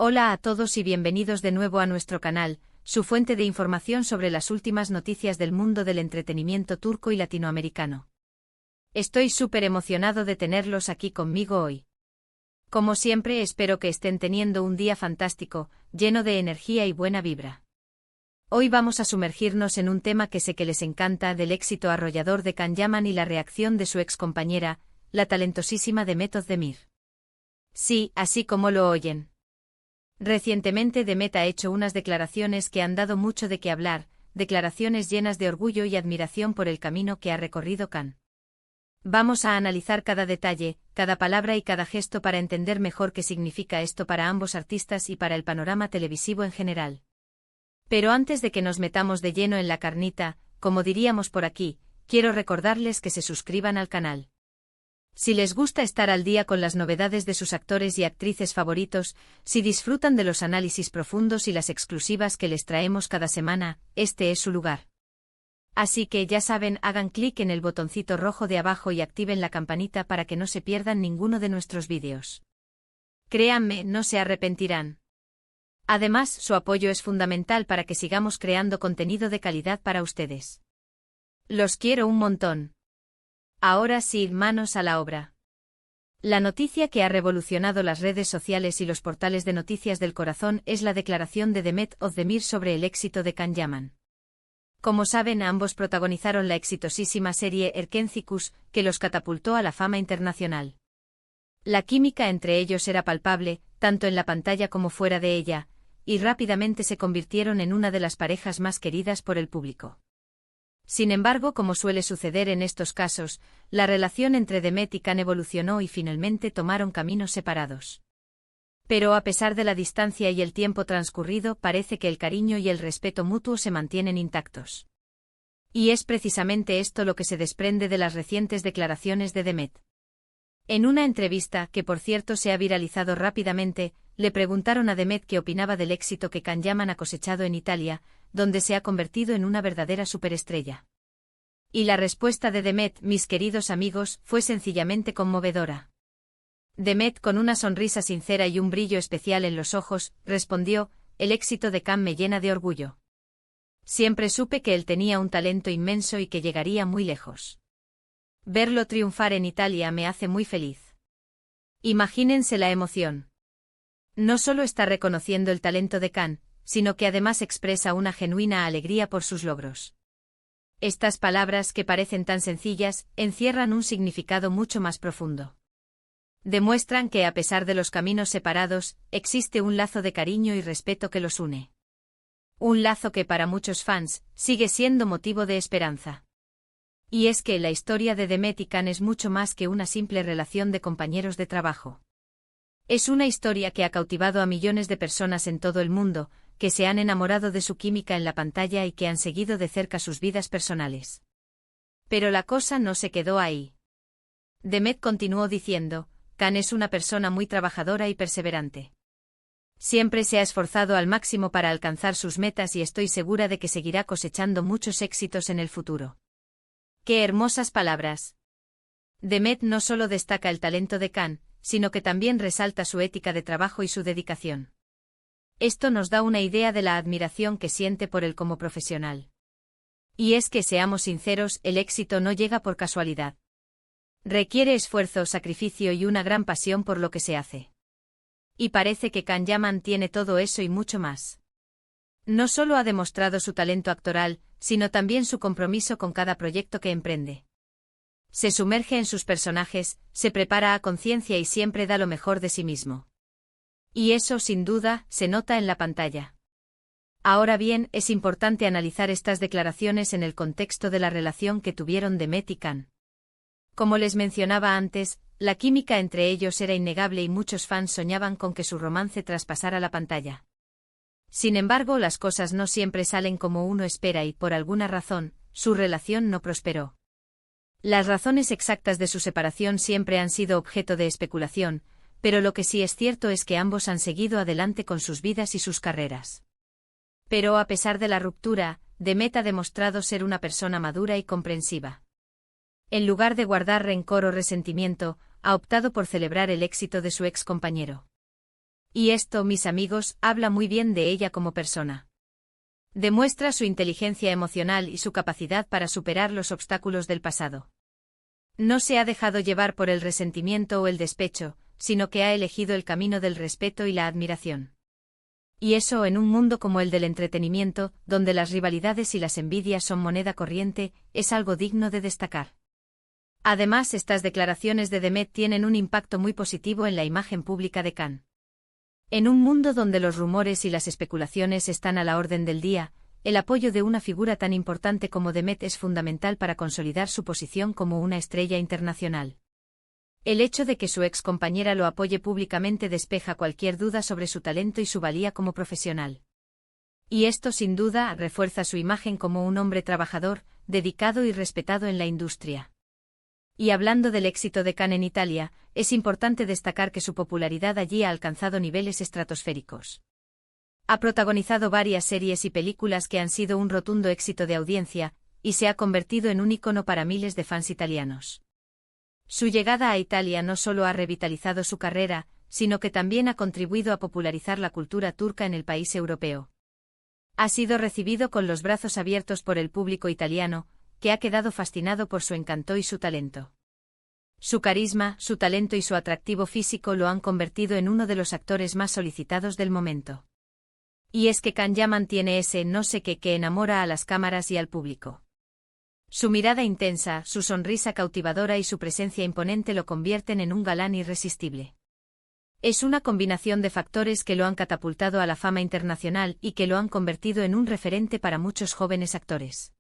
Hola a todos y bienvenidos de nuevo a nuestro canal, su fuente de información sobre las últimas noticias del mundo del entretenimiento turco y latinoamericano. Estoy súper emocionado de tenerlos aquí conmigo hoy. Como siempre, espero que estén teniendo un día fantástico, lleno de energía y buena vibra. Hoy vamos a sumergirnos en un tema que sé que les encanta, del éxito arrollador de Can Yaman y la reacción de su excompañera, la talentosísima Demet Özdemir. Sí, así como lo oyen. Recientemente Demet ha hecho unas declaraciones que han dado mucho de qué hablar, declaraciones llenas de orgullo y admiración por el camino que ha recorrido Can. Vamos a analizar cada detalle, cada palabra y cada gesto para entender mejor qué significa esto para ambos artistas y para el panorama televisivo en general. Pero antes de que nos metamos de lleno en la carnita, como diríamos por aquí, quiero recordarles que se suscriban al canal. Si les gusta estar al día con las novedades de sus actores y actrices favoritos, si disfrutan de los análisis profundos y las exclusivas que les traemos cada semana, este es su lugar. Así que ya saben, hagan clic en el botoncito rojo de abajo y activen la campanita para que no se pierdan ninguno de nuestros vídeos. Créanme, no se arrepentirán. Además, su apoyo es fundamental para que sigamos creando contenido de calidad para ustedes. Los quiero un montón. Ahora sí, manos a la obra. La noticia que ha revolucionado las redes sociales y los portales de noticias del corazón es la declaración de Demet Özdemir sobre el éxito de Can Yaman. Como saben, ambos protagonizaron la exitosísima serie Erkencikus, que los catapultó a la fama internacional. La química entre ellos era palpable, tanto en la pantalla como fuera de ella, y rápidamente se convirtieron en una de las parejas más queridas por el público. Sin embargo, como suele suceder en estos casos, la relación entre Demet y Can evolucionó y finalmente tomaron caminos separados. Pero a pesar de la distancia y el tiempo transcurrido, parece que el cariño y el respeto mutuo se mantienen intactos. Y es precisamente esto lo que se desprende de las recientes declaraciones de Demet. En una entrevista, que por cierto se ha viralizado rápidamente, le preguntaron a Demet qué opinaba del éxito que Can Yaman ha cosechado en Italia, donde se ha convertido en una verdadera superestrella. Y la respuesta de Demet, mis queridos amigos, fue sencillamente conmovedora. Demet, con una sonrisa sincera y un brillo especial en los ojos, respondió: el éxito de Can me llena de orgullo. Siempre supe que él tenía un talento inmenso y que llegaría muy lejos. Verlo triunfar en Italia me hace muy feliz. Imagínense la emoción. No solo está reconociendo el talento de Can, sino que además expresa una genuina alegría por sus logros. Estas palabras, que parecen tan sencillas, encierran un significado mucho más profundo. Demuestran que a pesar de los caminos separados, existe un lazo de cariño y respeto que los une. Un lazo que para muchos fans, sigue siendo motivo de esperanza. Y es que la historia de Demet y Can es mucho más que una simple relación de compañeros de trabajo. Es una historia que ha cautivado a millones de personas en todo el mundo, que se han enamorado de su química en la pantalla y que han seguido de cerca sus vidas personales. Pero la cosa no se quedó ahí. Demet continuó diciendo: Can es una persona muy trabajadora y perseverante. Siempre se ha esforzado al máximo para alcanzar sus metas y estoy segura de que seguirá cosechando muchos éxitos en el futuro. ¡Qué hermosas palabras! Demet no solo destaca el talento de Can, sino que también resalta su ética de trabajo y su dedicación. Esto nos da una idea de la admiración que siente por él como profesional. Y es que, seamos sinceros, el éxito no llega por casualidad. Requiere esfuerzo, sacrificio y una gran pasión por lo que se hace. Y parece que Can Yaman tiene todo eso y mucho más. No solo ha demostrado su talento actoral, sino también su compromiso con cada proyecto que emprende. Se sumerge en sus personajes, se prepara a conciencia y siempre da lo mejor de sí mismo. Y eso, sin duda, se nota en la pantalla. Ahora bien, es importante analizar estas declaraciones en el contexto de la relación que tuvieron Demet y Can. Como les mencionaba antes, la química entre ellos era innegable y muchos fans soñaban con que su romance traspasara la pantalla. Sin embargo, las cosas no siempre salen como uno espera y, por alguna razón, su relación no prosperó. Las razones exactas de su separación siempre han sido objeto de especulación, pero lo que sí es cierto es que ambos han seguido adelante con sus vidas y sus carreras. Pero a pesar de la ruptura, Demet ha demostrado ser una persona madura y comprensiva. En lugar de guardar rencor o resentimiento, ha optado por celebrar el éxito de su ex compañero. Y esto, mis amigos, habla muy bien de ella como persona. Demuestra su inteligencia emocional y su capacidad para superar los obstáculos del pasado. No se ha dejado llevar por el resentimiento o el despecho, sino que ha elegido el camino del respeto y la admiración. Y eso en un mundo como el del entretenimiento, donde las rivalidades y las envidias son moneda corriente, es algo digno de destacar. Además, estas declaraciones de Demet tienen un impacto muy positivo en la imagen pública de Khan. En un mundo donde los rumores y las especulaciones están a la orden del día, el apoyo de una figura tan importante como Demet es fundamental para consolidar su posición como una estrella internacional. El hecho de que su ex compañera lo apoye públicamente despeja cualquier duda sobre su talento y su valía como profesional. Y esto sin duda refuerza su imagen como un hombre trabajador, dedicado y respetado en la industria. Y hablando del éxito de Khan en Italia, es importante destacar que su popularidad allí ha alcanzado niveles estratosféricos. Ha protagonizado varias series y películas que han sido un rotundo éxito de audiencia, y se ha convertido en un ícono para miles de fans italianos. Su llegada a Italia no solo ha revitalizado su carrera, sino que también ha contribuido a popularizar la cultura turca en el país europeo. Ha sido recibido con los brazos abiertos por el público italiano, que ha quedado fascinado por su encanto y su talento. Su carisma, su talento y su atractivo físico lo han convertido en uno de los actores más solicitados del momento. Y es que Khan Yaman tiene ese no sé qué que enamora a las cámaras y al público. Su mirada intensa, su sonrisa cautivadora y su presencia imponente lo convierten en un galán irresistible. Es una combinación de factores que lo han catapultado a la fama internacional y que lo han convertido en un referente para muchos jóvenes actores.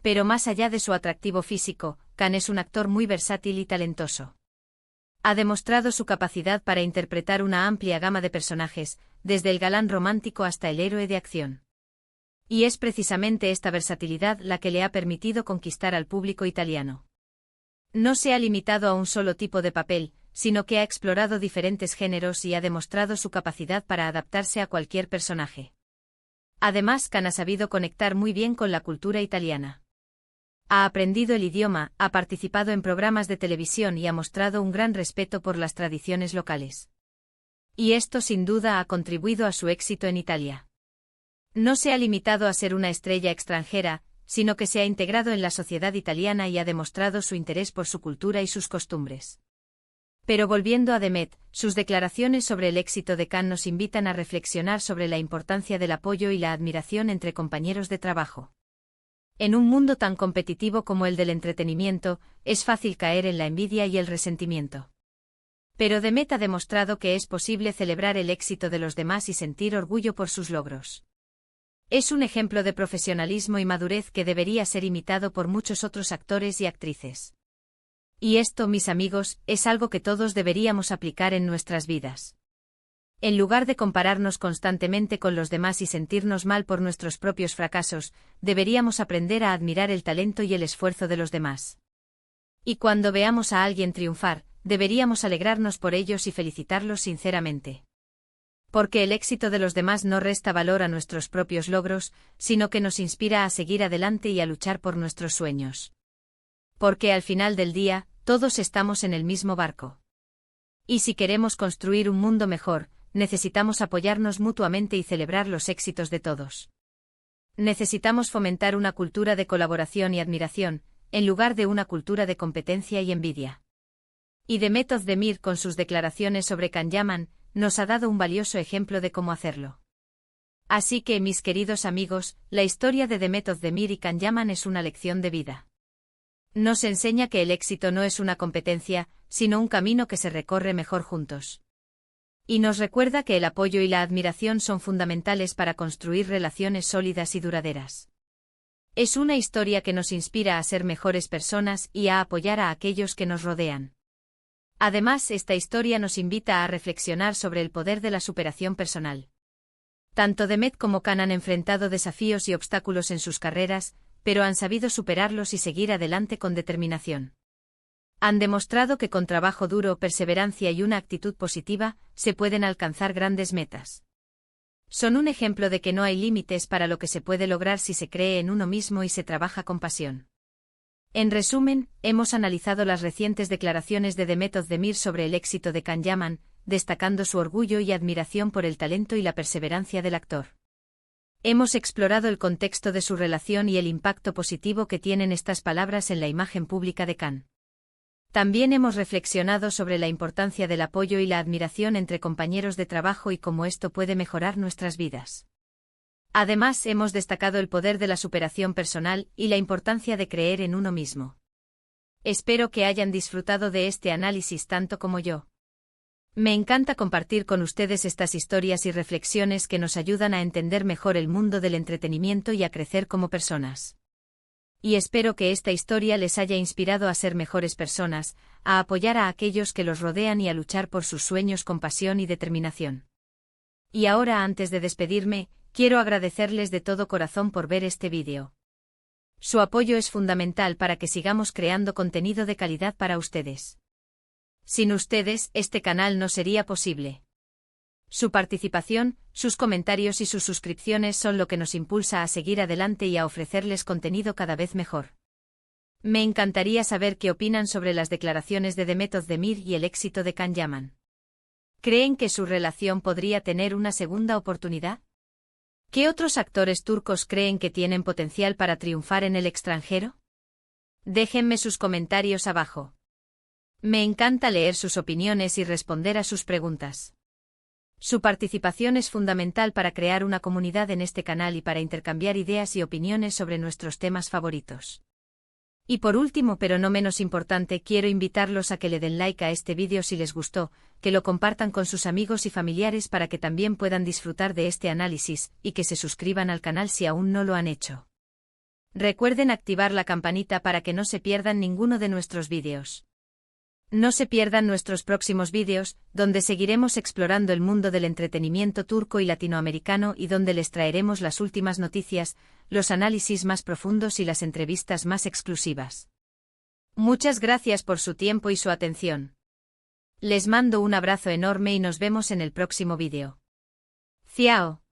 Pero más allá de su atractivo físico, Khan es un actor muy versátil y talentoso. Ha demostrado su capacidad para interpretar una amplia gama de personajes, desde el galán romántico hasta el héroe de acción. Y es precisamente esta versatilidad la que le ha permitido conquistar al público italiano. No se ha limitado a un solo tipo de papel, sino que ha explorado diferentes géneros y ha demostrado su capacidad para adaptarse a cualquier personaje. Además, Khan ha sabido conectar muy bien con la cultura italiana. Ha aprendido el idioma, ha participado en programas de televisión y ha mostrado un gran respeto por las tradiciones locales. Y esto sin duda ha contribuido a su éxito en Italia. No se ha limitado a ser una estrella extranjera, sino que se ha integrado en la sociedad italiana y ha demostrado su interés por su cultura y sus costumbres. Pero volviendo a Demet, sus declaraciones sobre el éxito de Khan nos invitan a reflexionar sobre la importancia del apoyo y la admiración entre compañeros de trabajo. En un mundo tan competitivo como el del entretenimiento, es fácil caer en la envidia y el resentimiento. Pero Demet ha demostrado que es posible celebrar el éxito de los demás y sentir orgullo por sus logros. Es un ejemplo de profesionalismo y madurez que debería ser imitado por muchos otros actores y actrices. Y esto, mis amigos, es algo que todos deberíamos aplicar en nuestras vidas. En lugar de compararnos constantemente con los demás y sentirnos mal por nuestros propios fracasos, deberíamos aprender a admirar el talento y el esfuerzo de los demás. Y cuando veamos a alguien triunfar, deberíamos alegrarnos por ellos y felicitarlos sinceramente. Porque el éxito de los demás no resta valor a nuestros propios logros, sino que nos inspira a seguir adelante y a luchar por nuestros sueños. Porque al final del día, todos estamos en el mismo barco. Y si queremos construir un mundo mejor, necesitamos apoyarnos mutuamente y celebrar los éxitos de todos. Necesitamos fomentar una cultura de colaboración y admiración, en lugar de una cultura de competencia y envidia. Y Demet Özdemir, con sus declaraciones sobre Khan Yaman, nos ha dado un valioso ejemplo de cómo hacerlo. Así que, mis queridos amigos, la historia de Demet Özdemir y Khan Yaman es una lección de vida. Nos enseña que el éxito no es una competencia, sino un camino que se recorre mejor juntos. Y nos recuerda que el apoyo y la admiración son fundamentales para construir relaciones sólidas y duraderas. Es una historia que nos inspira a ser mejores personas y a apoyar a aquellos que nos rodean. Además, esta historia nos invita a reflexionar sobre el poder de la superación personal. Tanto Demet como Khan han enfrentado desafíos y obstáculos en sus carreras, pero han sabido superarlos y seguir adelante con determinación. Han demostrado que con trabajo duro, perseverancia y una actitud positiva, se pueden alcanzar grandes metas. Son un ejemplo de que no hay límites para lo que se puede lograr si se cree en uno mismo y se trabaja con pasión. En resumen, hemos analizado las recientes declaraciones de Demet Özdemir sobre el éxito de Khan Yaman, destacando su orgullo y admiración por el talento y la perseverancia del actor. Hemos explorado el contexto de su relación y el impacto positivo que tienen estas palabras en la imagen pública de Cannes. También hemos reflexionado sobre la importancia del apoyo y la admiración entre compañeros de trabajo y cómo esto puede mejorar nuestras vidas. Además, hemos destacado el poder de la superación personal y la importancia de creer en uno mismo. Espero que hayan disfrutado de este análisis tanto como yo. Me encanta compartir con ustedes estas historias y reflexiones que nos ayudan a entender mejor el mundo del entretenimiento y a crecer como personas. Y espero que esta historia les haya inspirado a ser mejores personas, a apoyar a aquellos que los rodean y a luchar por sus sueños con pasión y determinación. Y ahora, antes de despedirme, quiero agradecerles de todo corazón por ver este vídeo. Su apoyo es fundamental para que sigamos creando contenido de calidad para ustedes. Sin ustedes, este canal no sería posible. Su participación, sus comentarios y sus suscripciones son lo que nos impulsa a seguir adelante y a ofrecerles contenido cada vez mejor. Me encantaría saber qué opinan sobre las declaraciones de Demet Özdemir y el éxito de Can Yaman. ¿Creen que su relación podría tener una segunda oportunidad? ¿Qué otros actores turcos creen que tienen potencial para triunfar en el extranjero? Déjenme sus comentarios abajo. Me encanta leer sus opiniones y responder a sus preguntas. Su participación es fundamental para crear una comunidad en este canal y para intercambiar ideas y opiniones sobre nuestros temas favoritos. Y por último, pero no menos importante, quiero invitarlos a que le den like a este vídeo si les gustó, que lo compartan con sus amigos y familiares para que también puedan disfrutar de este análisis, y que se suscriban al canal si aún no lo han hecho. Recuerden activar la campanita para que no se pierdan ninguno de nuestros vídeos. No se pierdan nuestros próximos vídeos, donde seguiremos explorando el mundo del entretenimiento turco y latinoamericano y donde les traeremos las últimas noticias, los análisis más profundos y las entrevistas más exclusivas. Muchas gracias por su tiempo y su atención. Les mando un abrazo enorme y nos vemos en el próximo vídeo. Ciao.